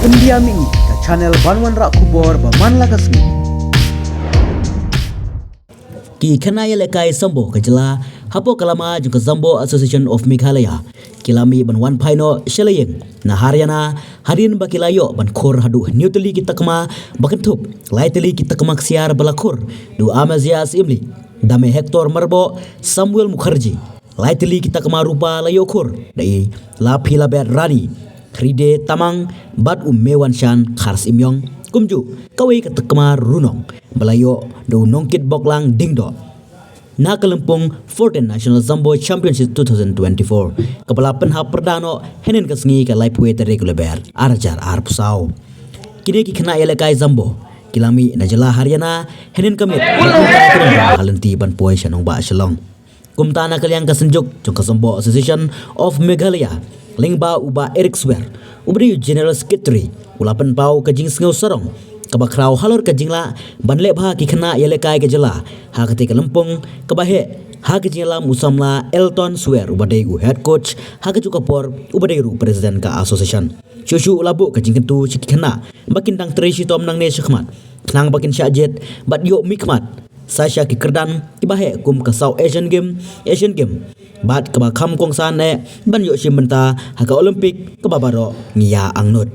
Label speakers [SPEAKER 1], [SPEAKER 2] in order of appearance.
[SPEAKER 1] India mi ka channel Banwan Rak Kubor Baman Lagasmi.
[SPEAKER 2] Ki Kanaya Lekai Sambo Kajala Hapo Kalama Juka Zambo Association of Meghalaya Kilami Banwan Paino Shelayeng Na Haryana Harin Bakilayo Ban Kor Hadu Newtali Kitakma Bakantup Laitali Kitakmak Siar Balakor Du Amazias Imli Dame Hector Marbo Samuel Mukherjee Laitali Kitakma Rupa Layokor Dai La Pila Bet Rani Kride Tamang Bad Mewan Shan Khars Imyong Kumju Kawai Katakma Runong Balayo Do Nongkit Boklang Dingdo Nakalempung 14 National Zambo Championship 2024 Kepala Penhap Perdano Henin Kasngi Ka Laipue Regular Bear Arjar Arpusau Kini ki kena Elekai Zambo Kilami Najala Haryana Henin Kamit Halenti Ban Poi Shanong Ba Shalong Kumtana Kalyang Kasenjuk Jongka Zambo Association of Meghalaya Lingba Uba Eric Swer Ubri General Secretary Ulapan Pau Kajing Sngau Sarong Kabakrau Halor Kajingla Banlek Bah ki kena Elekai Kajala Ha ketika lempung Kebahe Ha Kajingla Musamla Elton Swer Ubadai U Head Coach Ha Kajukapor Ubadai Ru Presiden Ka Association Shushu Ulabu Kajing Kentu Ciki Kena Bakin Tang Terisi Tom Nang Ne Syakmat Kenang Bakin Syajet Bat Yok Mikmat Sasha ki kerdan Kibahe Kum Kasau Asian Game Bat keba kham kong san ne ban yo shim benta ha ka Olympic keba baro ngia angnut